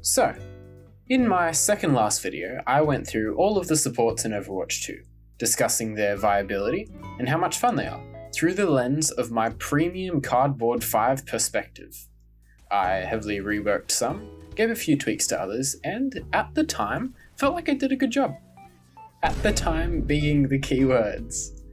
So, in my second last video, I went through all of the supports in Overwatch 2, discussing their viability and how much fun they are, through the lens of my premium Cardboard 5 perspective. I heavily reworked some, gave a few tweaks to others, and at the time, felt like I did a good job. At the time being the key words.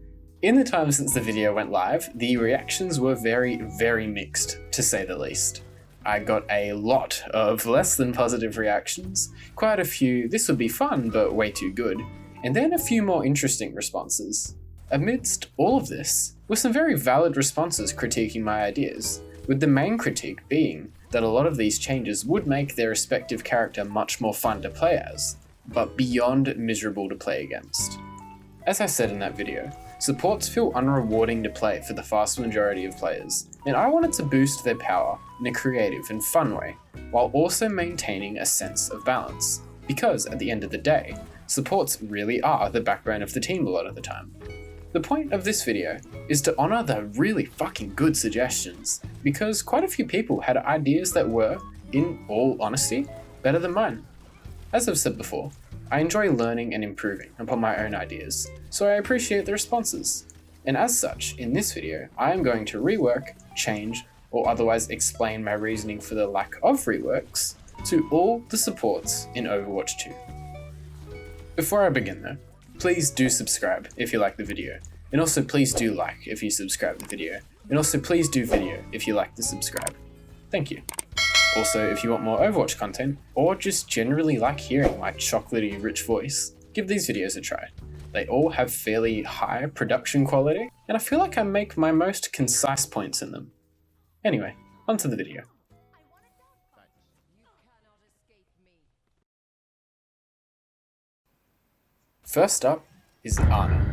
In the time since the video went live, the reactions were very mixed, to say the least. I got a lot of less than positive reactions, quite a few "this would be fun but way too good," and then a few more interesting responses. Amidst all of this were some very valid responses critiquing my ideas, with the main critique being that a lot of these changes would make their respective character much more fun to play as, but beyond miserable to play against. As I said in that video, supports feel unrewarding to play for the vast majority of players, and I wanted to boost their power in a creative and fun way, while also maintaining a sense of balance, because at the end of the day, supports really are the backbone of the team a lot of the time. The point of this video is to honour the really fucking good suggestions, because quite a few people had ideas that were, in all honesty, better than mine. As I've said before, I enjoy learning and improving upon my own ideas, so I appreciate the responses. And as such, in this video, I am going to rework, change, or otherwise explain my reasoning for the lack of reworks to all the supports in Overwatch 2. Before I begin though, please do subscribe if you like the video, and also please do like if you subscribe the video, and also please do video if you like to subscribe. Thank you. Also, if you want more Overwatch content, or just generally like hearing my chocolatey rich voice, give these videos a try. They all have fairly high production quality, and I feel like I make my most concise points in them. Anyway, onto the video. First up is Ana.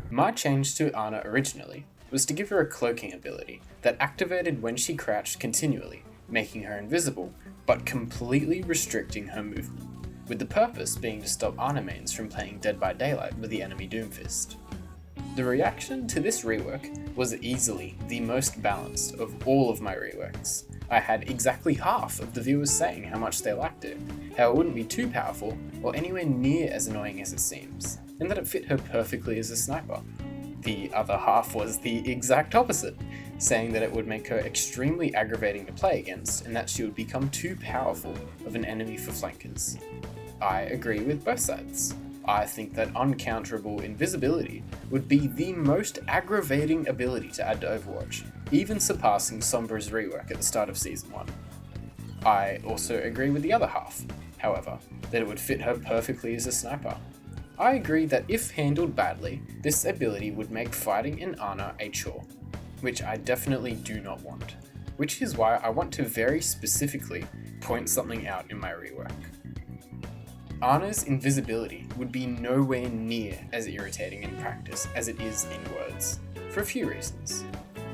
My change to Ana originally was to give her a cloaking ability that activated when she crouched continually, making her invisible, but completely restricting her movement, with the purpose being to stop Ana mains from playing Dead by Daylight with the enemy Doomfist. The reaction to this rework was easily the most balanced of all of my reworks. I had exactly half of the viewers saying how much they liked it, how it wouldn't be too powerful or anywhere near as annoying as it seems, and that it fit her perfectly as a sniper. The other half was the exact opposite, saying that it would make her extremely aggravating to play against and that she would become too powerful of an enemy for flankers. I agree with both sides. I think that uncounterable invisibility would be the most aggravating ability to add to Overwatch, even surpassing Sombra's rework at the start of Season 1. I also agree with the other half, however, that it would fit her perfectly as a sniper. I agree that if handled badly, this ability would make fighting in Ana a chore, which I definitely do not want, which is why I want to very specifically point something out in my rework. Ana's invisibility would be nowhere near as irritating in practice as it is in words, for a few reasons.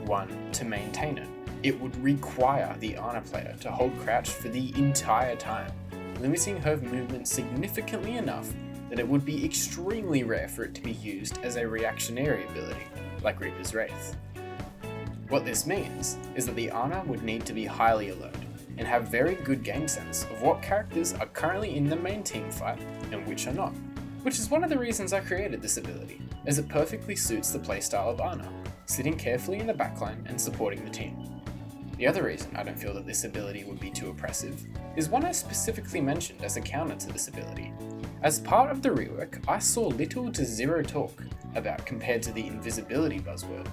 One, to maintain it, it would require the Ana player to hold crouched for the entire time, limiting her movement significantly enough that it would be extremely rare for it to be used as a reactionary ability, like Reaper's Wraith. What this means is that the Ana would need to be highly alert, and have very good game sense of what characters are currently in the main team fight and which are not, which is one of the reasons I created this ability, as it perfectly suits the playstyle of Ana, sitting carefully in the backline and supporting the team. The other reason I don't feel that this ability would be too oppressive is one I specifically mentioned as a counter to this ability. As part of the rework, I saw little to zero talk about compared to the invisibility buzzword.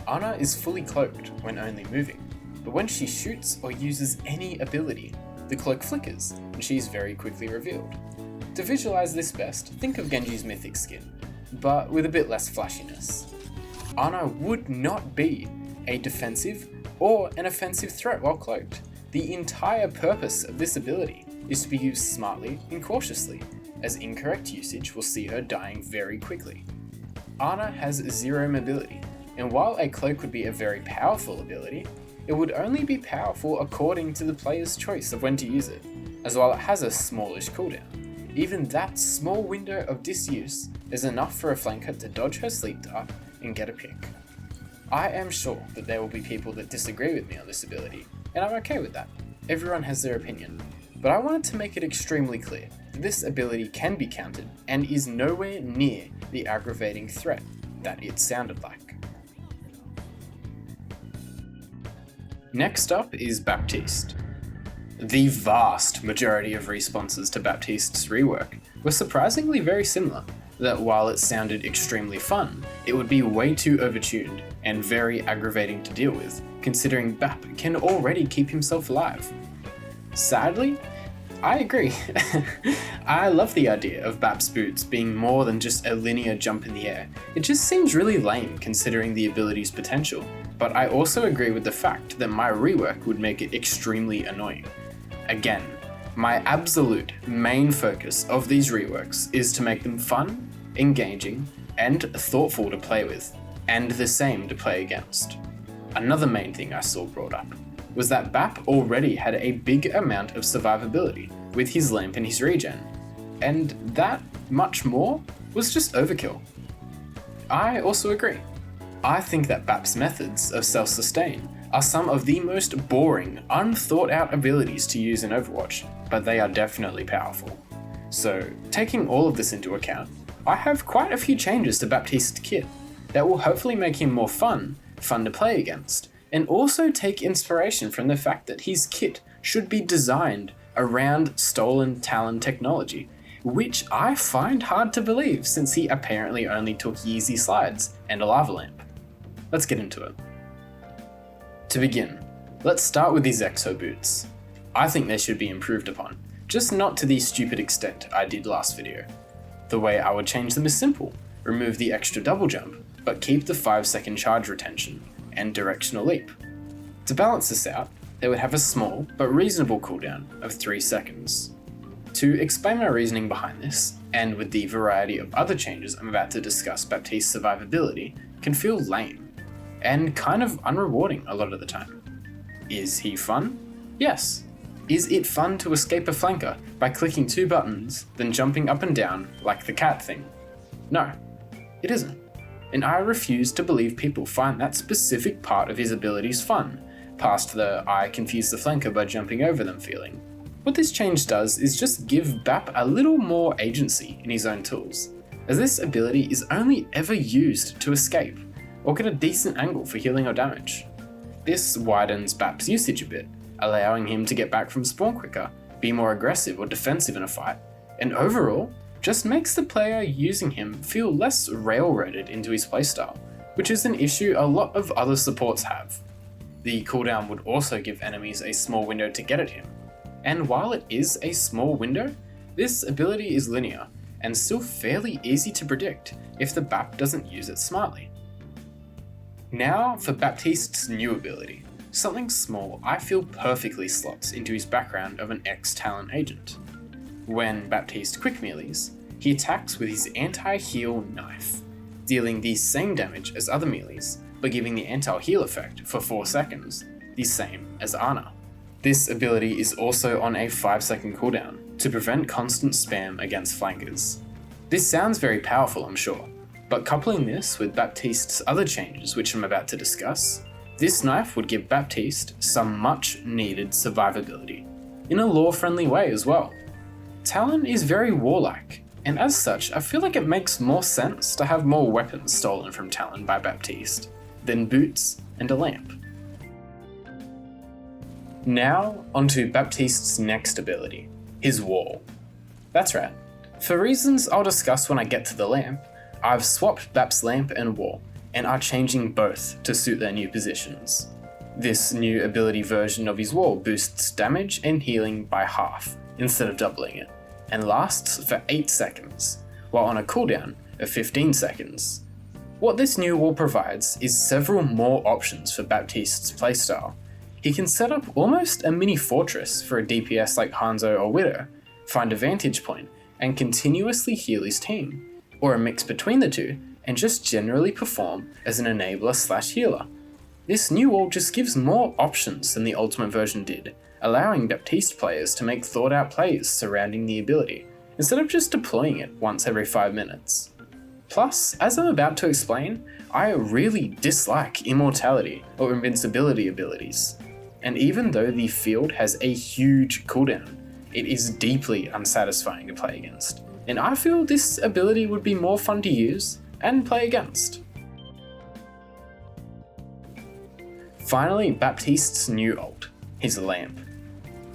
Ana is fully cloaked when only moving, but when she shoots or uses any ability, the cloak flickers and she is very quickly revealed. To visualize this best, think of Genji's mythic skin, but with a bit less flashiness. Ana would not be a defensive or an offensive threat while cloaked. The entire purpose of this ability is to be used smartly and cautiously, as incorrect usage will see her dying very quickly. Ana has zero mobility, and while a cloak would be a very powerful ability, it would only be powerful according to the player's choice of when to use it, as while it has a smallish cooldown. Even that small window of disuse is enough for a flanker to dodge her sleep dart and get a pick. I am sure that there will be people that disagree with me on this ability, and I'm okay with that. Everyone has their opinion. but I wanted to make it extremely clear that this ability can be countered and is nowhere near the aggravating threat that it sounded like. Next up is Baptiste. The vast majority of responses to Baptiste's rework were surprisingly very similar, that while it sounded extremely fun, it would be way too overtuned and very aggravating to deal with, considering Bap can already keep himself alive. Sadly, I agree. I love the idea of Bap's boots being more than just a linear jump in the air. It just seems really lame considering the ability's potential, but I also agree with the fact that my rework would make it extremely annoying. Again, my absolute main focus of these reworks is to make them fun, engaging, and thoughtful to play with, and the same to play against. Another main thing I saw brought up was that Bap already had a big amount of survivability with his lamp and his regen, and that much more was just overkill. I also agree. I think that Bap's methods of self-sustain are some of the most boring, unthought-out abilities to use in Overwatch, but they are definitely powerful. So, taking all of this into account, I have quite a few changes to Baptiste's kit that will hopefully make him more fun to play against, and also take inspiration from the fact that his kit should be designed around stolen Talon technology, which I find hard to believe since he apparently only took Yeezy slides and a lava lamp. Let's get into it. To begin, let's start with these exo boots. I think they should be improved upon, just not to the stupid extent I did last video. The way I would change them is simple: remove the extra double jump, but keep the 5-second charge retention and directional leap. To balance this out, they would have a small but reasonable cooldown of 3 seconds. To explain my reasoning behind this, and with the variety of other changes I'm about to discuss, Baptiste's survivability can feel lame and kind of unrewarding a lot of the time. Is he fun? Yes. Is it fun to escape a flanker by clicking 2 buttons, then jumping up and down like the cat thing? No, it isn't. And I refuse to believe people find that specific part of his abilities fun, past the I confuse the flanker by jumping over them feeling. What this change does is just give Bap a little more agency in his own tools, as this ability is only ever used to escape, or get a decent angle for healing or damage. This widens Bap's usage a bit, allowing him to get back from spawn quicker, be more aggressive or defensive in a fight, and overall, just makes the player using him feel less railroaded into his playstyle, which is an issue a lot of other supports have. The cooldown would also give enemies a small window to get at him, and while it is a small window, this ability is linear, and still fairly easy to predict if the Bap doesn't use it smartly. Now for Baptiste's new ability, something small I feel perfectly slots into his background of an ex-Talon agent. When Baptiste quick melees, he attacks with his anti-heal knife, dealing the same damage as other melees, but giving the anti-heal effect for 4 seconds, the same as Ana. This ability is also on a 5-second cooldown to prevent constant spam against flankers. This sounds very powerful, I'm sure, but coupling this with Baptiste's other changes, which I'm about to discuss, this knife would give Baptiste some much needed survivability, in a lore-friendly way as well. Talon is very warlike, and as such, I feel like it makes more sense to have more weapons stolen from Talon by Baptiste than boots and a lamp. Now, onto Baptiste's next ability, his wall. That's right, for reasons I'll discuss when I get to the lamp, I've swapped Bap's lamp and wall, and are changing both to suit their new positions. This new ability version of his wall boosts damage and healing by half, instead of doubling it, and lasts for 8 seconds, while on a cooldown of 15 seconds. What this new wall provides is several more options for Baptiste's playstyle. He can set up almost a mini fortress for a DPS like Hanzo or Widow, find a vantage point, and continuously heal his team, or a mix between the two, and just generally perform as an enabler/healer. This new wall just gives more options than the Ultimate version did, allowing Baptiste players to make thought-out plays surrounding the ability, instead of just deploying it once every 5 minutes. Plus, as I'm about to explain, I really dislike immortality or invincibility abilities, and even though the field has a huge cooldown, it is deeply unsatisfying to play against, and I feel this ability would be more fun to use and play against. Finally, Baptiste's new ult, his lamp.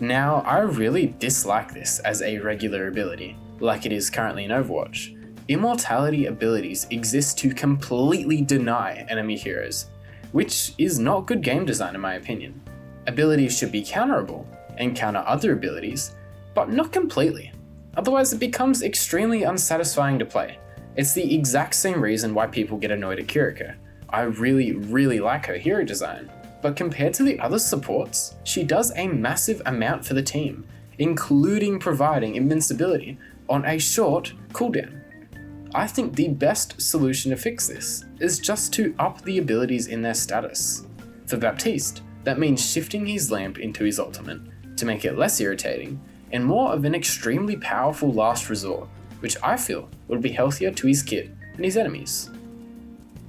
Now, I really dislike this as a regular ability, like it is currently in Overwatch. Immortality abilities exist to completely deny enemy heroes, which is not good game design in my opinion. Abilities should be counterable and counter other abilities, but not completely. Otherwise it becomes extremely unsatisfying to play. It's the exact same reason why people get annoyed at Kiriko. I really like her hero design, but compared to the other supports, she does a massive amount for the team, including providing invincibility on a short cooldown. I think the best solution to fix this is just to up the abilities in their status. For Baptiste, that means shifting his lamp into his ultimate to make it less irritating and more of an extremely powerful last resort, which I feel would be healthier to his kit and his enemies.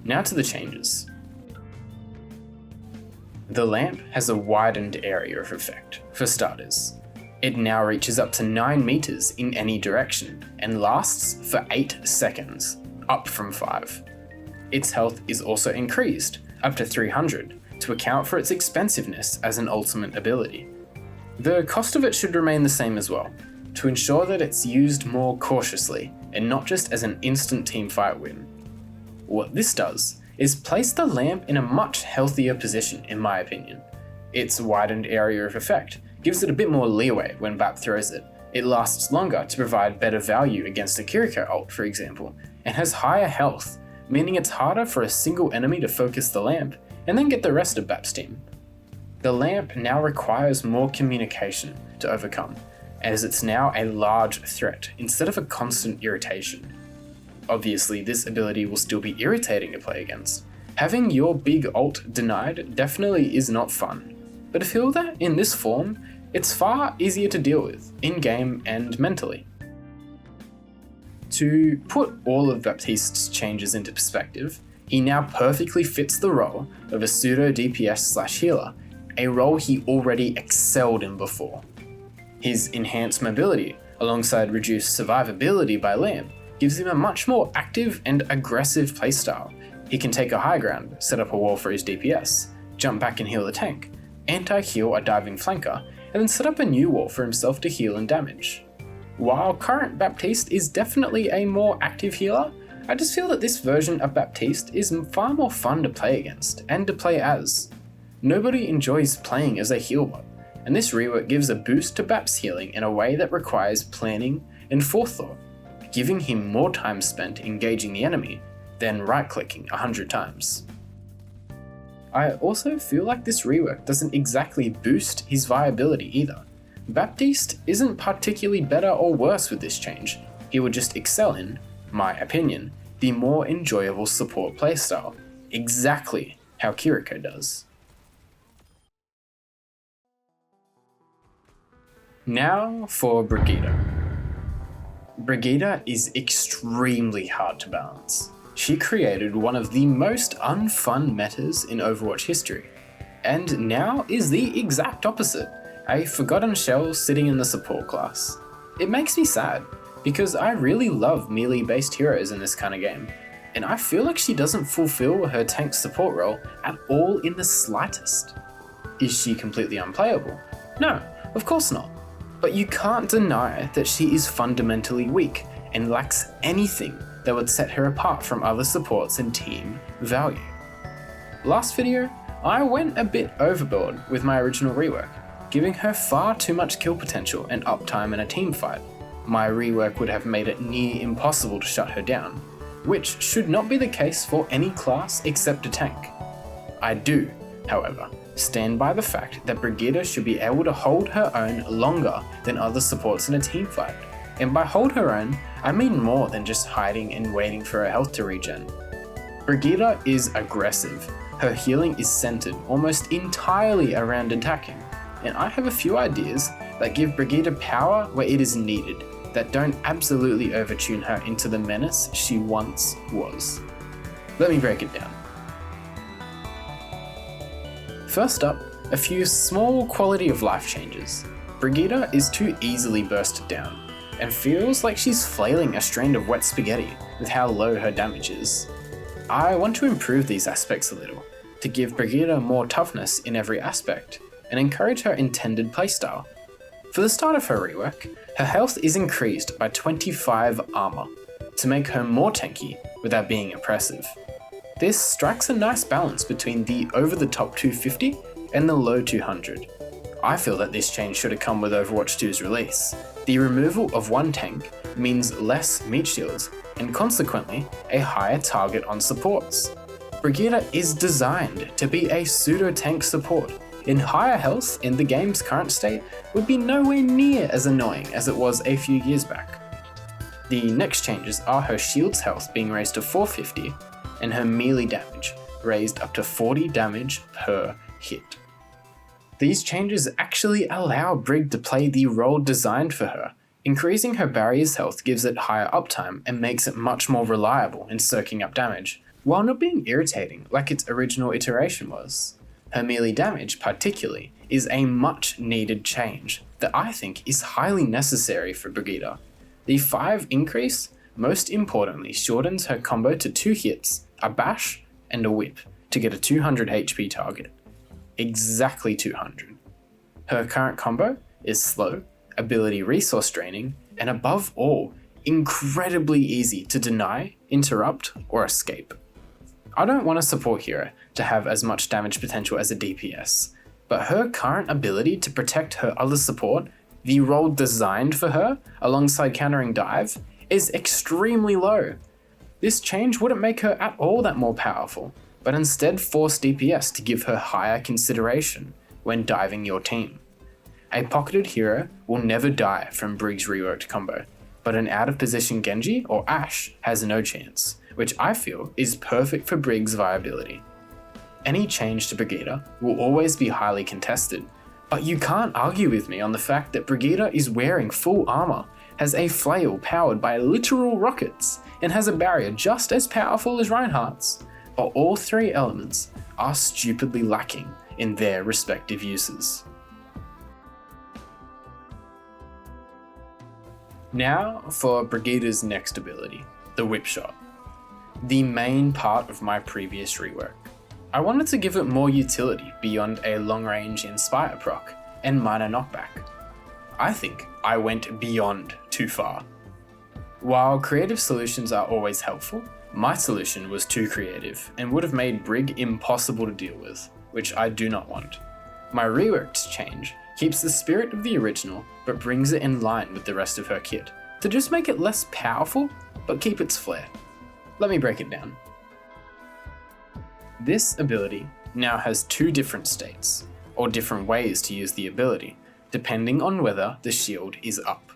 Now to the changes. The lamp has a widened area of effect, for starters. It now reaches up to 9 meters in any direction and lasts for 8 seconds, up from 5. Its health is also increased, up to 300, to account for its expensiveness as an ultimate ability. The cost of it should remain the same as well, to ensure that it's used more cautiously and not just as an instant teamfight win. What this does is place the lamp in a much healthier position in my opinion. Its widened area of effect gives it a bit more leeway when Bap throws it. It lasts longer to provide better value against a Kiriko ult, for example, and has higher health, meaning it's harder for a single enemy to focus the lamp and then get the rest of Bap's team. The lamp now requires more communication to overcome, as it's now a large threat instead of a constant irritation. Obviously, this ability will still be irritating to play against. Having your big ult denied definitely is not fun, but I feel that in this form, it's far easier to deal with, in-game and mentally. To put all of Baptiste's changes into perspective, he now perfectly fits the role of a pseudo DPS/healer, a role he already excelled in before. His enhanced mobility, alongside reduced survivability by lamp, gives him a much more active and aggressive playstyle. He can take a high ground, set up a wall for his DPS, jump back and heal the tank, anti-heal a diving flanker, and then set up a new wall for himself to heal and damage. While current Baptiste is definitely a more active healer, I just feel that this version of Baptiste is far more fun to play against and to play as. Nobody enjoys playing as a heal bot, and this rework gives a boost to Bap's healing in a way that requires planning and forethought, giving him more time spent engaging the enemy than right-clicking 100 times. I also feel like this rework doesn't exactly boost his viability either. Baptiste isn't particularly better or worse with this change, he would just excel in, my opinion, the more enjoyable support playstyle, exactly how Kiriko does. Now for Brigitta. Brigitta is extremely hard to balance. She created one of the most unfun metas in Overwatch history, and now is the exact opposite, a forgotten shell sitting in the support class. It makes me sad, because I really love melee-based heroes in this kind of game, and I feel like she doesn't fulfill her tank support role at all in the slightest. Is she completely unplayable? No, of course not. But you can't deny that she is fundamentally weak and lacks anything that would set her apart from other supports and team value. Last video, I went a bit overboard with my original rework, giving her far too much kill potential and uptime in a team fight. My rework would have made it near impossible to shut her down, which should not be the case for any class except a tank. I do, however, stand by the fact that Brigitta should be able to hold her own longer than other supports in a team fight. And by hold her own, I mean more than just hiding and waiting for her health to regen. Brigitta is aggressive. Her healing is centered almost entirely around attacking, and I have a few ideas that give Brigitta power where it is needed, that don't absolutely overtune her into the menace she once was. Let me break it down. First up, a few small quality of life changes. Brigitta is too easily bursted down, and feels like she's flailing a strain of wet spaghetti with how low her damage is. I want to improve these aspects a little, to give Brigitta more toughness in every aspect, and encourage her intended playstyle. For the start of her rework, her health is increased by 25 armor, to make her more tanky without being oppressive. This strikes a nice balance between the over-the-top 250 and the low 200. I feel that this change should have come with Overwatch 2's release. The removal of one tank means less meat shields, and consequently, a higher target on supports. Brigitta is designed to be a pseudo-tank support, and higher health in the game's current state would be nowhere near as annoying as it was a few years back. The next changes are her shield's health being raised to 450, and her melee damage raised up to 40 damage per hit. These changes actually allow Brig to play the role designed for her. Increasing her barrier's health gives it higher uptime and makes it much more reliable in soaking up damage, while not being irritating like its original iteration was. Her melee damage, particularly, is a much needed change that I think is highly necessary for Brigitta. The 5 increase, most importantly, shortens her combo to 2 hits, a bash and a whip, to get a 200 HP target. Exactly 200. Her current combo is slow, ability resource draining, and above all, incredibly easy to deny, interrupt, or escape. I don't want a support hero to have as much damage potential as a DPS, but her current ability to protect her other support, the role designed for her alongside countering dive, is extremely low. This change wouldn't make her at all that more powerful, but instead force DPS to give her higher consideration when diving your team. A pocketed hero will never die from Brig's reworked combo, but an out of position Genji or Ashe has no chance, which I feel is perfect for Brig's viability. Any change to Brigitta will always be highly contested, but you can't argue with me on the fact that Brigitta is wearing full armor, has a flail powered by literal rockets, and has a barrier just as powerful as Reinhardt's, but all 3 elements are stupidly lacking in their respective uses. Now for Brigitta's next ability, the whip shot. The main part of my previous rework. I wanted to give it more utility beyond a long range inspire proc and minor knockback. I think I went beyond too far. While creative solutions are always helpful, my solution was too creative and would have made Brig impossible to deal with, which I do not want. My reworked change keeps the spirit of the original but brings it in line with the rest of her kit, to just make it less powerful but keep its flair. Let me break it down. This ability now has 2 different states, or different ways to use the ability, depending on whether the shield is up.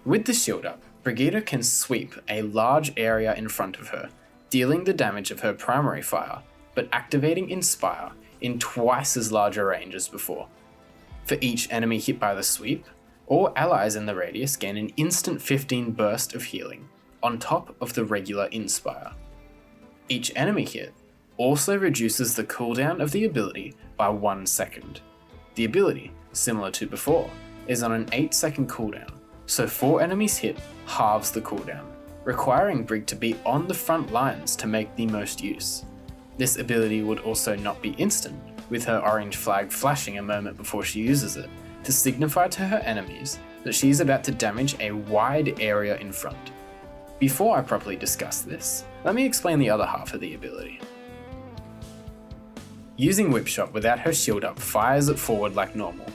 With the shield up, Brigitta can sweep a large area in front of her, dealing the damage of her primary fire, but activating Inspire in twice as large a range as before. For each enemy hit by the sweep, all allies in the radius gain an instant 15 burst of healing, on top of the regular Inspire. Each enemy hit also reduces the cooldown of the ability by 1 second. The ability, similar to before, is on an 8-second cooldown, so 4 enemies hit halves the cooldown, requiring Brig to be on the front lines to make the most use. This ability would also not be instant, with her orange flag flashing a moment before she uses it, to signify to her enemies that she is about to damage a wide area in front. Before I properly discuss this, let me explain the other half of the ability. Using Whipshot without her shield up fires it forward like normal,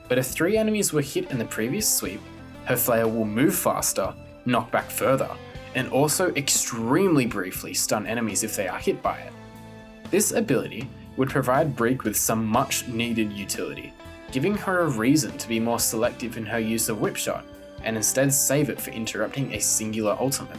but if 3 enemies were hit in the previous sweep, her flail will move faster, knock back further, and also extremely briefly stun enemies if they are hit by it. This ability would provide Brig with some much needed utility, giving her a reason to be more selective in her use of Whipshot, and instead save it for interrupting a singular ultimate.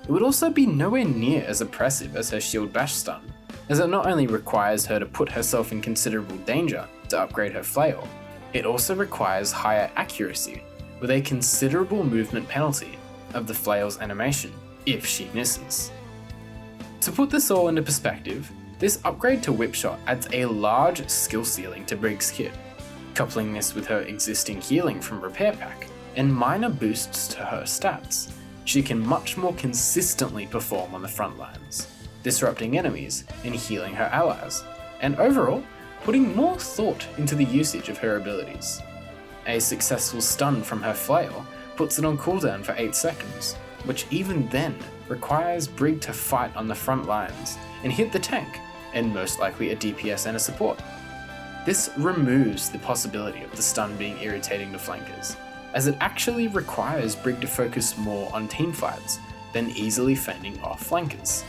It would also be nowhere near as oppressive as her shield bash stun, as it not only requires her to put herself in considerable danger to upgrade her flail, it also requires higher accuracy, with a considerable movement penalty of the flail's animation if she misses. To put this all into perspective, this upgrade to Whipshot adds a large skill ceiling to Brig's kit. Coupling this with her existing healing from Repair Pack and minor boosts to her stats, she can much more consistently perform on the front lines, disrupting enemies and healing her allies, and overall, putting more thought into the usage of her abilities. A successful stun from her flail puts it on cooldown for 8 seconds, which even then requires Brig to fight on the front lines and hit the tank, and most likely a DPS and a support. This removes the possibility of the stun being irritating to flankers, as it actually requires Brig to focus more on teamfights than easily fending off flankers.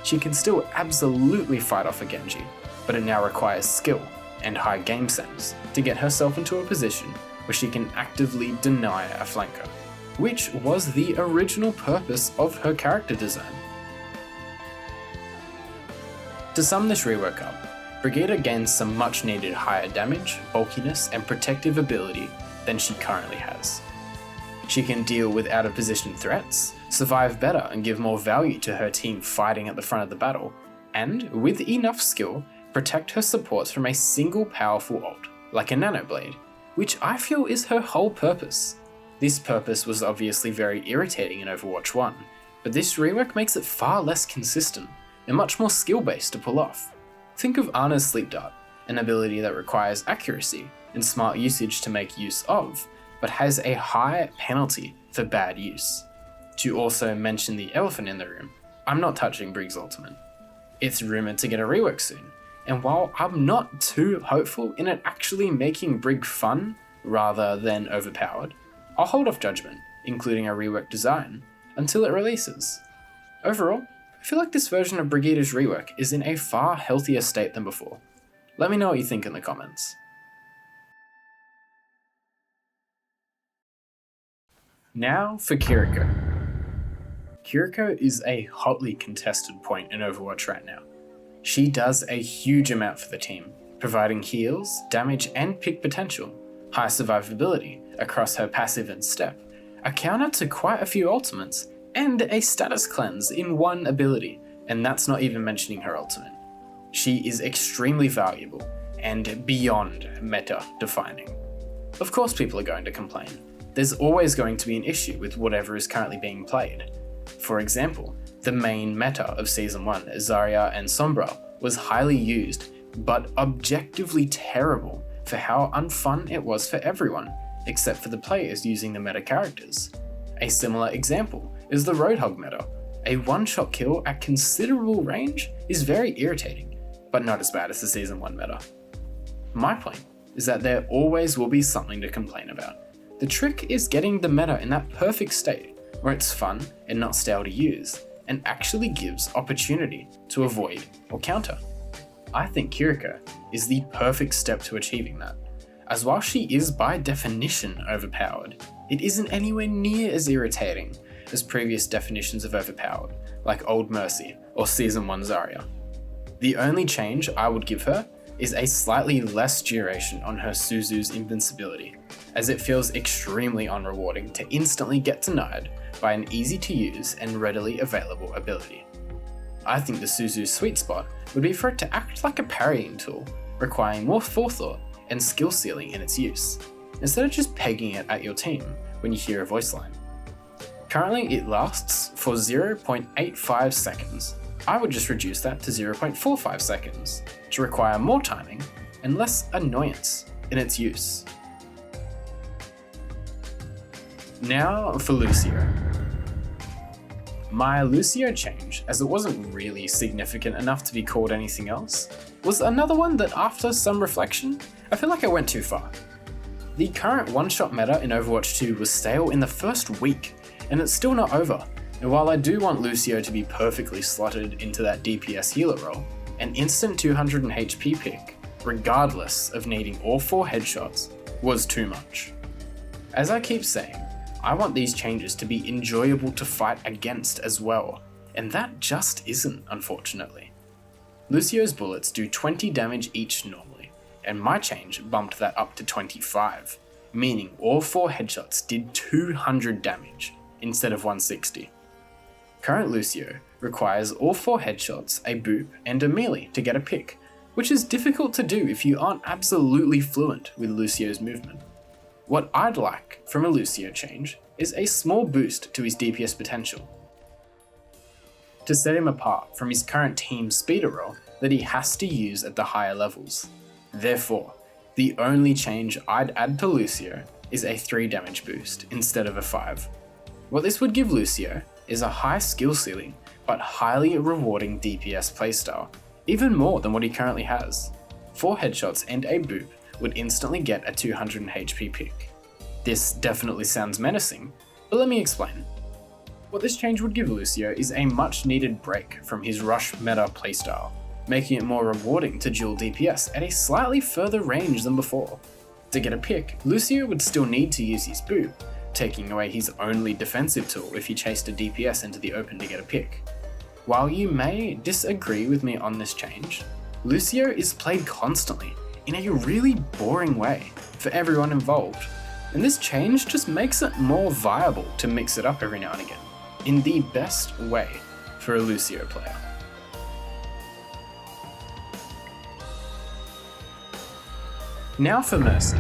She can still absolutely fight off a Genji, but it now requires skill and high game sense to get herself into a position where she can actively deny a flanker, which was the original purpose of her character design. To sum this rework up, Brigitta gains some much needed higher damage, bulkiness, and protective ability than she currently has. She can deal with out of position threats, survive better and give more value to her team fighting at the front of the battle, and, with enough skill, protect her supports from a single powerful ult, like a Nano Blade, which I feel is her whole purpose. This purpose was obviously very irritating in Overwatch 1, but this rework makes it far less consistent and much more skill-based to pull off. Think of Ana's Sleep Dart, an ability that requires accuracy and smart usage to make use of, but has a high penalty for bad use. To also mention the elephant in the room, I'm not touching Brig's ultimate. It's rumoured to get a rework soon, and while I'm not too hopeful in it actually making Brig fun rather than overpowered, I'll hold off judgment, including a rework design, until it releases. Overall, I feel like this version of Brigitta's rework is in a far healthier state than before. Let me know what you think in the comments. Now for Kiriko. Kiriko is a hotly contested point in Overwatch right now. She does a huge amount for the team, providing heals, damage and pick potential, high survivability across her passive and step, a counter to quite a few ultimates, and a status cleanse in one ability, and that's not even mentioning her ultimate. She is extremely valuable and beyond meta defining. Of course people are going to complain. There's always going to be an issue with whatever is currently being played. For example, the main meta of Season 1, Zarya and Sombra, was highly used, but objectively terrible for how unfun it was for everyone, except for the players using the meta characters. A similar example is the Roadhog meta. A one-shot kill at considerable range is very irritating, but not as bad as the Season 1 meta. My point is that there always will be something to complain about. The trick is getting the meta in that perfect state, where it's fun and not stale to use, and actually gives opportunity to avoid or counter. I think Kiriko is the perfect step to achieving that, as while she is by definition overpowered, it isn't anywhere near as irritating as previous definitions of overpowered, like Old Mercy or Season 1 Zarya. The only change I would give her is a slightly less duration on her Suzu's invincibility, as it feels extremely unrewarding to instantly get denied by an easy to use and readily available ability. I think the Suzu's sweet spot would be for it to act like a parrying tool, requiring more forethought and skill ceiling in its use, instead of just pegging it at your team when you hear a voice line. Currently it lasts for 0.85 seconds. I would just reduce that to 0.45 seconds to require more timing and less annoyance in its use. Now for Lucio. My Lucio change, as it wasn't really significant enough to be called anything else, was another one that after some reflection, I feel like I went too far. The current one-shot meta in Overwatch 2 was stale in the first week, and it's still not over. And while I do want Lucio to be perfectly slotted into that DPS healer role, an instant 200 HP pick, regardless of needing all 4 headshots, was too much. As I keep saying, I want these changes to be enjoyable to fight against as well, and that just isn't, unfortunately. Lucio's bullets do 20 damage each normally, and my change bumped that up to 25, meaning all 4 headshots did 200 damage instead of 160. Current Lucio requires all 4 headshots, a boop, and a melee to get a pick, which is difficult to do if you aren't absolutely fluent with Lucio's movement. What I'd like from a Lucio change is a small boost to his DPS potential, to set him apart from his current team speeder role that he has to use at the higher levels. Therefore, the only change I'd add to Lucio is a 3 damage boost instead of a 5. What this would give Lucio is a high skill ceiling but highly rewarding DPS playstyle, even more than what he currently has. 4 headshots and a boop would instantly get a 200 HP pick. This definitely sounds menacing, but let me explain. What this change would give Lucio is a much needed break from his rush meta playstyle, making it more rewarding to dual DPS at a slightly further range than before. To get a pick, Lucio would still need to use his boop, taking away his only defensive tool if he chased a DPS into the open to get a pick. While you may disagree with me on this change, Lucio is played constantly in a really boring way for everyone involved, and this change just makes it more viable to mix it up every now and again, in the best way for a Lucio player. Now for Mercy.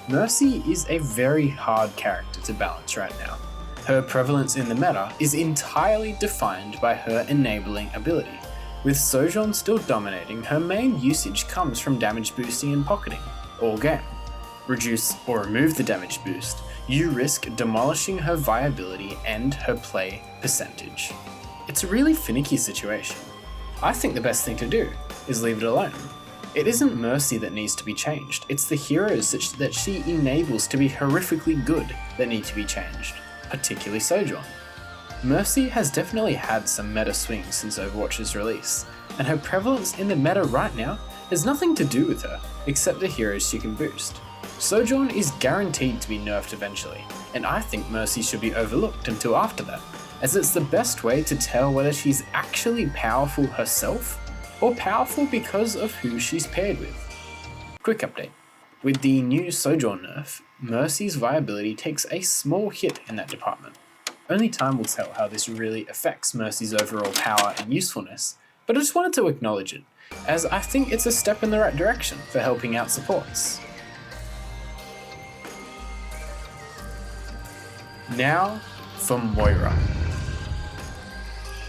Mercy is a very hard character to balance right now. Her prevalence in the meta is entirely defined by her enabling ability. With Sojourn still dominating, her main usage comes from damage boosting and pocketing, all game. Reduce or remove the damage boost, you risk demolishing her viability and her play percentage. It's a really finicky situation. I think the best thing to do is leave it alone. It isn't Mercy that needs to be changed, it's the heroes that she enables to be horrifically good that need to be changed, particularly Sojourn. Mercy has definitely had some meta swings since Overwatch's release, and her prevalence in the meta right now has nothing to do with her, except the heroes she can boost. Sojourn is guaranteed to be nerfed eventually, and I think Mercy should be overlooked until after that, as it's the best way to tell whether she's actually powerful herself, or powerful because of who she's paired with. Quick update. With the new Sojourn nerf, Mercy's viability takes a small hit in that department. Only time will tell how this really affects Mercy's overall power and usefulness, but I just wanted to acknowledge it, as I think it's a step in the right direction for helping out supports. Now for Moira.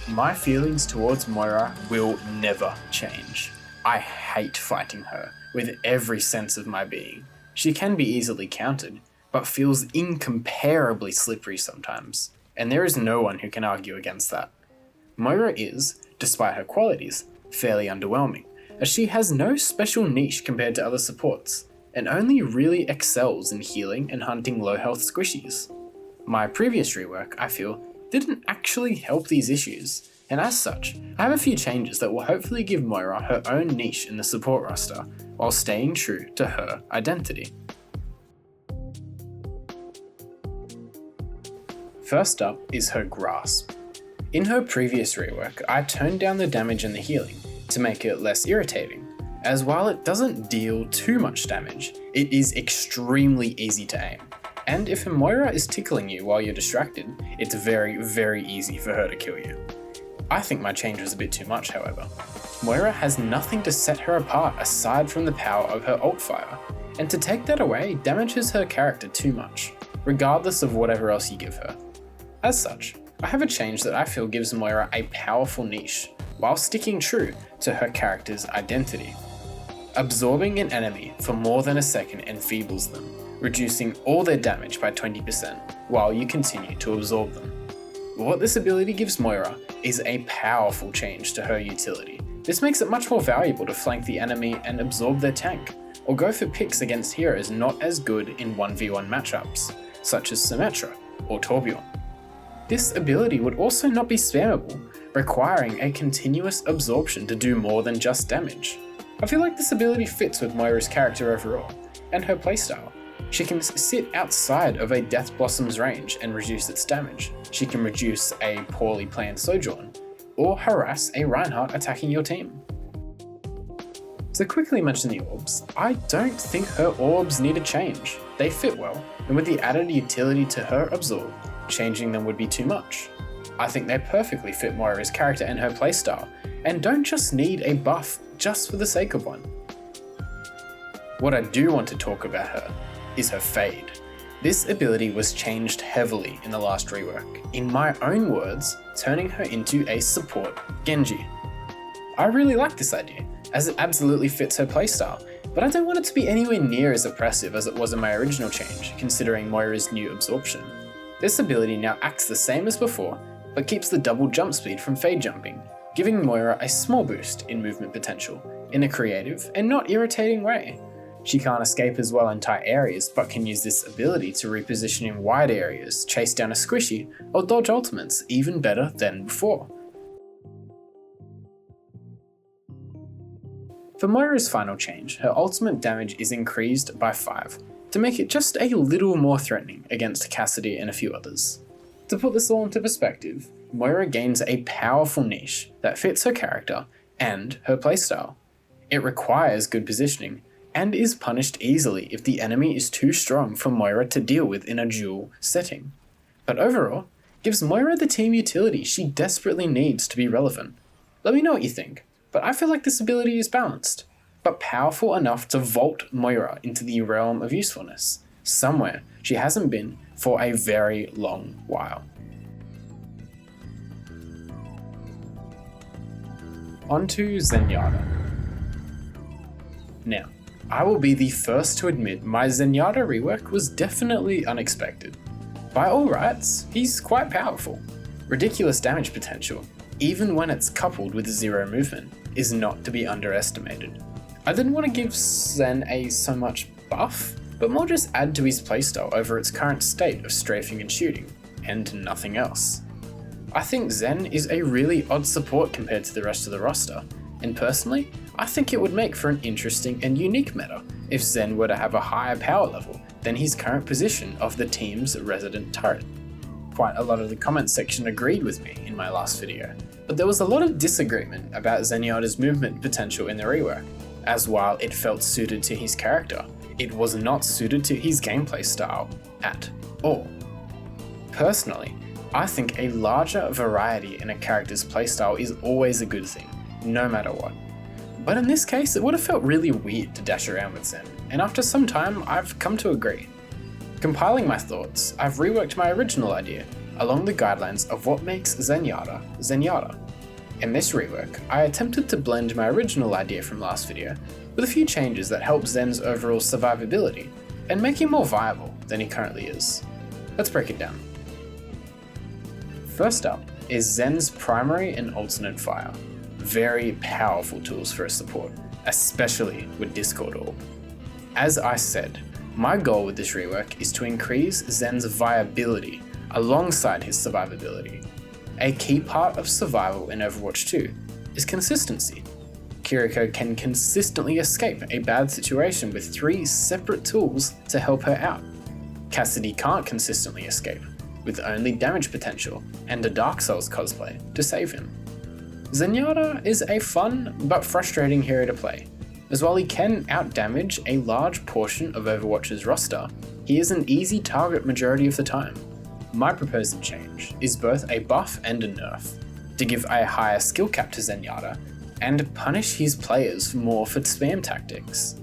My feelings towards Moira will never change. I hate fighting her with every sense of my being. She can be easily countered, but feels incomparably slippery sometimes, and there is no one who can argue against that. Moira is, despite her qualities, fairly underwhelming, as she has no special niche compared to other supports, and only really excels in healing and hunting low health squishies. My previous rework, I feel, didn't actually help these issues, and as such, I have a few changes that will hopefully give Moira her own niche in the support roster, while staying true to her identity. First up is her grasp. In her previous rework, I toned down the damage and the healing to make it less irritating, as while it doesn't deal too much damage, it is extremely easy to aim. And if a Moira is tickling you while you're distracted, it's very, very easy for her to kill you. I think my change was a bit too much, however. Moira has nothing to set her apart aside from the power of her ult fire, and to take that away damages her character too much, regardless of whatever else you give her. As such, I have a change that I feel gives Moira a powerful niche, while sticking true to her character's identity. Absorbing an enemy for more than a second enfeebles them, reducing all their damage by 20% while you continue to absorb them. What this ability gives Moira is a powerful change to her utility. This makes it much more valuable to flank the enemy and absorb their tank, or go for picks against heroes not as good in 1v1 matchups, such as Symmetra or Torbjorn. This ability would also not be spammable, requiring a continuous absorption to do more than just damage. I feel like this ability fits with Moira's character overall, and her playstyle. She can sit outside of a Death Blossom's range and reduce its damage. She can reduce a poorly planned Sojourn, or harass a Reinhardt attacking your team. To quickly mention the orbs, I don't think her orbs need a change. They fit well, and with the added utility to her absorb, changing them would be too much. I think they perfectly fit Moira's character and her playstyle, and don't just need a buff just for the sake of one. What I do want to talk about her is her fade. This ability was changed heavily in the last rework, in my own words, turning her into a support Genji. I really like this idea, as it absolutely fits her playstyle, but I don't want it to be anywhere near as oppressive as it was in my original change, considering Moira's new absorption. This ability now acts the same as before, but keeps the double jump speed from fade jumping, giving Moira a small boost in movement potential, in a creative and not irritating way. She can't escape as well in tight areas, but can use this ability to reposition in wide areas, chase down a squishy, or dodge ultimates even better than before. For Moira's final change, her ultimate damage is increased by 5, to make it just a little more threatening against Cassidy and a few others. To put this all into perspective, Moira gains a powerful niche that fits her character and her playstyle. It requires good positioning, and is punished easily if the enemy is too strong for Moira to deal with in a duel setting. But overall, gives Moira the team utility she desperately needs to be relevant. Let me know what you think, but I feel like this ability is balanced, but powerful enough to vault Moira into the realm of usefulness, somewhere she hasn't been for a very long while. Onto Zenyatta. Now, I will be the first to admit my Zenyatta rework was definitely unexpected. By all rights, he's quite powerful. Ridiculous damage potential, even when it's coupled with zero movement, is not to be underestimated. I didn't want to give Zen a so much buff, but more just add to his playstyle over its current state of strafing and shooting, and nothing else. I think Zen is a really odd support compared to the rest of the roster, and personally, I think it would make for an interesting and unique meta if Zen were to have a higher power level than his current position of the team's resident turret. Quite a lot of the comments section agreed with me in my last video, but there was a lot of disagreement about Zenyatta's movement potential in the rework, as while it felt suited to his character, it was not suited to his gameplay style at all. Personally, I think a larger variety in a character's playstyle is always a good thing, no matter what. But in this case, it would have felt really weird to dash around with Zen, and after some time, I've come to agree. Compiling my thoughts, I've reworked my original idea along the guidelines of what makes Zenyatta Zenyatta. In this rework, I attempted to blend my original idea from last video with a few changes that help Zen's overall survivability and make him more viable than he currently is. Let's break it down. First up is Zen's primary and alternate fire. Very powerful tools for a support, especially with Discord Orb. As I said, my goal with this rework is to increase Zen's viability alongside his survivability. A key part of survival in Overwatch 2 is consistency. Kiriko can consistently escape a bad situation with 3 separate tools to help her out. Cassidy can't consistently escape, with only damage potential and a Dark Souls cosplay to save him. Zenyatta is a fun but frustrating hero to play, as while he can outdamage a large portion of Overwatch's roster, he is an easy target majority of the time. My proposed change is both a buff and a nerf, to give a higher skill cap to Zenyatta, and punish his players more for spam tactics.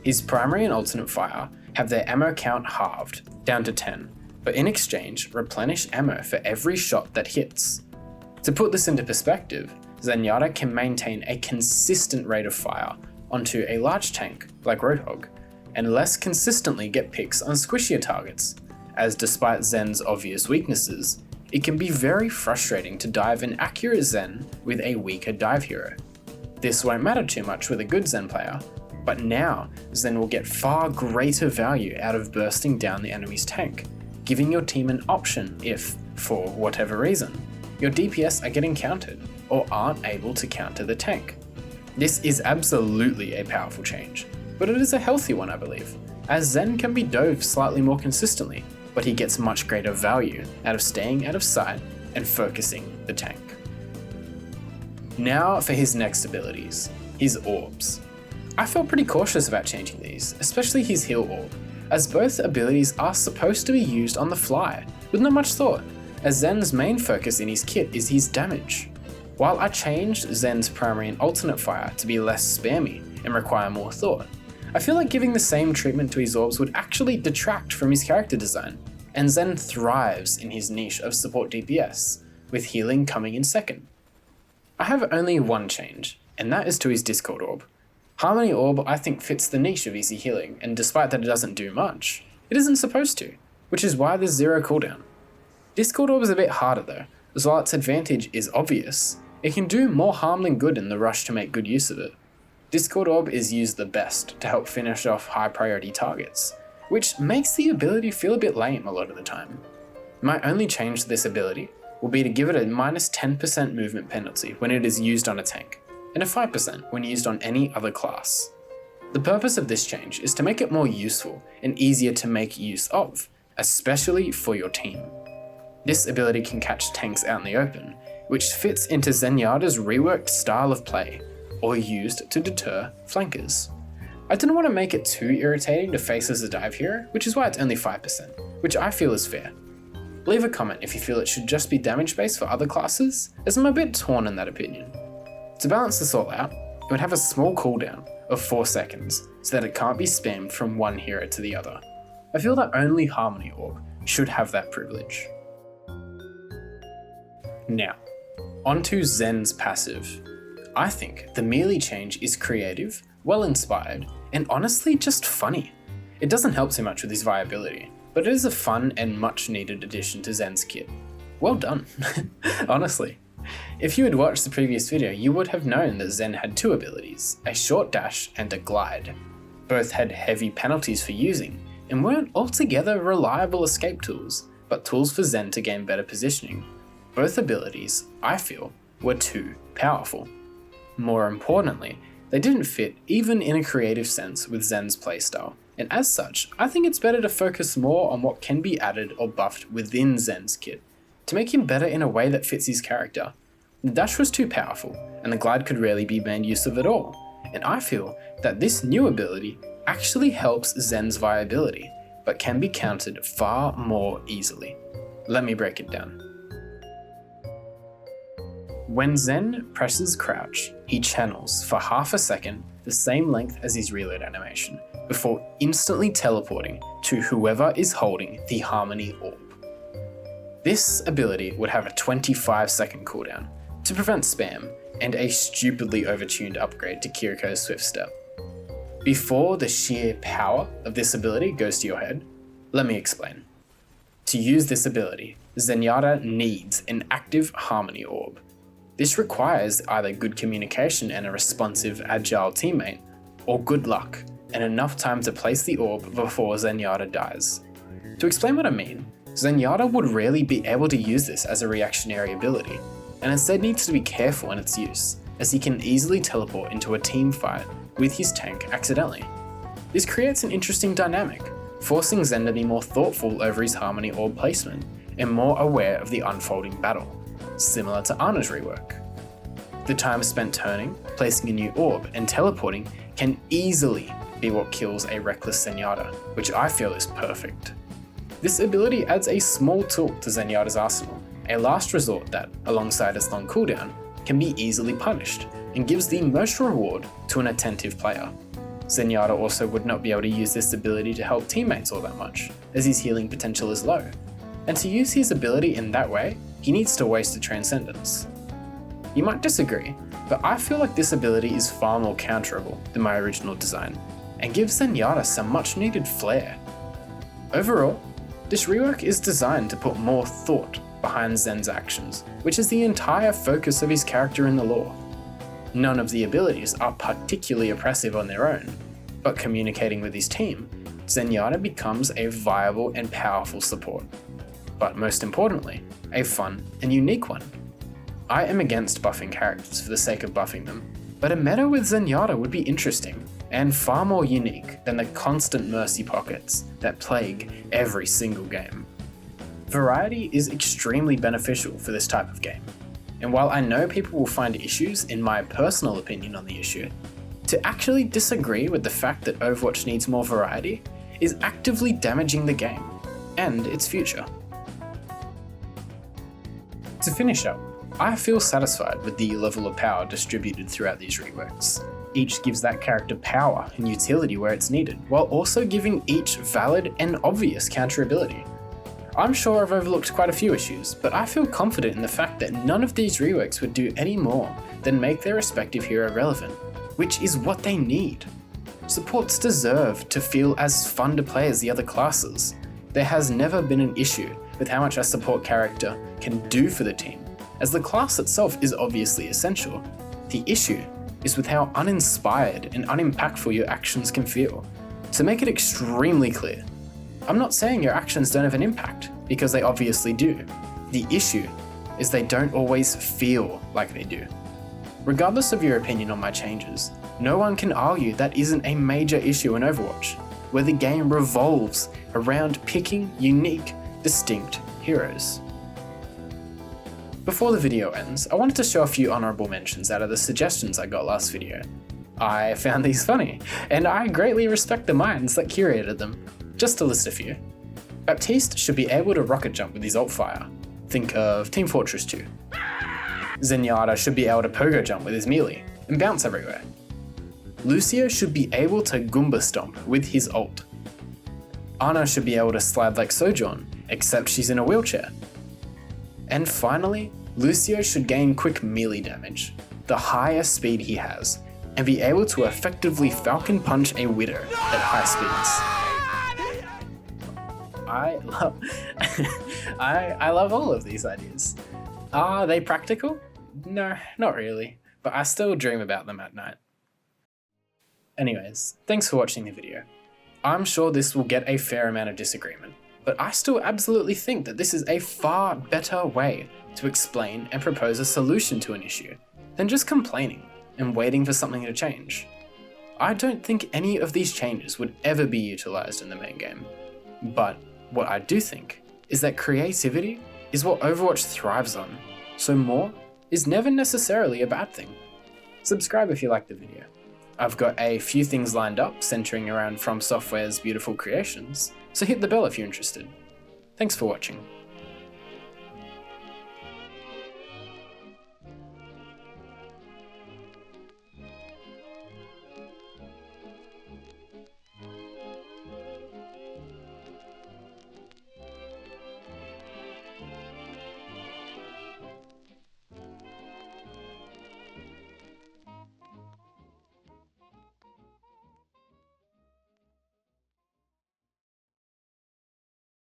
His primary and alternate fire have their ammo count halved, down to 10, but in exchange replenish ammo for every shot that hits. To put this into perspective, Zenyatta can maintain a consistent rate of fire onto a large tank like Roadhog, and less consistently get picks on squishier targets, as despite Zen's obvious weaknesses, it can be very frustrating to dive an accurate Zen with a weaker dive hero. This won't matter too much with a good Zen player, but now Zen will get far greater value out of bursting down the enemy's tank, giving your team an option if, for whatever reason, your DPS are getting countered or aren't able to counter the tank. This is absolutely a powerful change, but it is a healthy one I believe, as Zen can be dove slightly more consistently, but he gets much greater value out of staying out of sight and focusing the tank. Now for his next abilities, his orbs. I felt pretty cautious about changing these, especially his heal orb, as both abilities are supposed to be used on the fly, with not much thought, as Zen's main focus in his kit is his damage. While I changed Zen's primary and alternate fire to be less spammy and require more thought, I feel like giving the same treatment to his orbs would actually detract from his character design, and Zen thrives in his niche of support DPS, with healing coming in second. I have only one change, and that is to his Discord orb. Harmony orb I think fits the niche of easy healing, and despite that it doesn't do much, it isn't supposed to, which is why there's 0 cooldown. Discord orb is a bit harder though, as while its advantage is obvious, it can do more harm than good in the rush to make good use of it. Discord orb is used the best to help finish off high priority targets, which makes the ability feel a bit lame a lot of the time. My only change to this ability will be to give it a minus 10% movement penalty when it is used on a tank, and a 5% when used on any other class. The purpose of this change is to make it more useful and easier to make use of, especially for your team. This ability can catch tanks out in the open, which fits into Zenyatta's reworked style of play, or used to deter flankers. I didn't want to make it too irritating to face as a dive hero, which is why it's only 5%, which I feel is fair. Leave a comment if you feel it should just be damage based for other classes, as I'm a bit torn in that opinion. To balance this all out, it would have a small cooldown of 4 seconds, so that it can't be spammed from one hero to the other. I feel that only Harmony Orb should have that privilege. Now, onto Zen's passive. I think the melee change is creative, well inspired, and honestly just funny. It doesn't help too much with his viability, but it is a fun and much needed addition to Zen's kit. Well done, honestly. If you had watched the previous video, you would have known that Zen had 2 abilities, a short dash and a glide. Both had heavy penalties for using, and weren't altogether reliable escape tools, but tools for Zen to gain better positioning. Both abilities, I feel, were too powerful. More importantly, they didn't fit even in a creative sense with Zen's playstyle, and as such, I think it's better to focus more on what can be added or buffed within Zen's kit, to make him better in a way that fits his character. The dash was too powerful, and the glide could rarely be made use of at all, and I feel that this new ability actually helps Zen's viability, but can be countered far more easily. Let me break it down. When Zen presses crouch, he channels for half a second the same length as his reload animation, before instantly teleporting to whoever is holding the Harmony Orb. This ability would have a 25-second cooldown to prevent spam, and a stupidly overtuned upgrade to Kiriko's Swift Step. Before the sheer power of this ability goes to your head, let me explain. To use this ability, Zenyatta needs an active Harmony Orb. This requires either good communication and a responsive, agile teammate, or good luck and enough time to place the orb before Zenyatta dies. To explain what I mean, Zenyatta would rarely be able to use this as a reactionary ability, and instead needs to be careful in its use, as he can easily teleport into a team fight with his tank accidentally. This creates an interesting dynamic, forcing Zen to be more thoughtful over his Harmony Orb placement, and more aware of the unfolding battle, similar to Ana's rework. The time spent turning, placing a new orb, and teleporting can easily be what kills a reckless Zenyatta, which I feel is perfect. This ability adds a small tool to Zenyatta's arsenal, a last resort that, alongside its long cooldown, can be easily punished, and gives the most reward to an attentive player. Zenyatta also would not be able to use this ability to help teammates all that much, as his healing potential is low, and to use his ability in that way, he needs to waste a Transcendence. You might disagree, but I feel like this ability is far more counterable than my original design, and gives Zenyatta some much needed flair. Overall, this rework is designed to put more thought behind Zen's actions, which is the entire focus of his character in the lore. None of the abilities are particularly oppressive on their own, but communicating with his team, Zenyatta becomes a viable and powerful support. But most importantly, a fun and unique one. I am against buffing characters for the sake of buffing them, but a meta with Zenyatta would be interesting, and far more unique than the constant mercy pockets that plague every single game. Variety is extremely beneficial for this type of game, and while I know people will find issues in my personal opinion on the issue, to actually disagree with the fact that Overwatch needs more variety is actively damaging the game and its future. To finish up, I feel satisfied with the level of power distributed throughout these reworks. Each gives that character power and utility where it's needed, while also giving each valid and obvious counterability. I'm sure I've overlooked quite a few issues, but I feel confident in the fact that none of these reworks would do any more than make their respective hero relevant, which is what they need. Supports deserve to feel as fun to play as the other classes. There has never been an issue with how much a support character can do for the team, as the class itself is obviously essential. The issue is with how uninspired and unimpactful your actions can feel. To make it extremely clear, I'm not saying your actions don't have an impact, because they obviously do. The issue is they don't always feel like they do. Regardless of your opinion on my changes, no one can argue that isn't a major issue in Overwatch, where the game revolves around picking unique, distinct heroes. Before the video ends, I wanted to show a few honourable mentions out of the suggestions I got last video. I found these funny, and I greatly respect the minds that curated them. Just to list a few. Baptiste should be able to rocket jump with his ult fire. Think of Team Fortress 2. Zenyatta should be able to pogo jump with his melee, and bounce everywhere. Lucio should be able to Goomba stomp with his ult. Ana should be able to slide like Sojourn, except she's in a wheelchair. And finally, Lucio should gain quick melee damage, the higher speed he has, and be able to effectively falcon punch a Widow at high speeds. I love all of these ideas. Are they practical? No, not really, but I still dream about them at night. Anyways, thanks for watching the video. I'm sure this will get a fair amount of disagreement, but I still absolutely think that this is a far better way to explain and propose a solution to an issue than just complaining and waiting for something to change. I don't think any of these changes would ever be utilised in the main game, but what I do think is that creativity is what Overwatch thrives on, so more is never necessarily a bad thing. Subscribe if you liked the video. I've got a few things lined up centering around From Software's beautiful creations, so hit the bell if you're interested. Thanks for watching.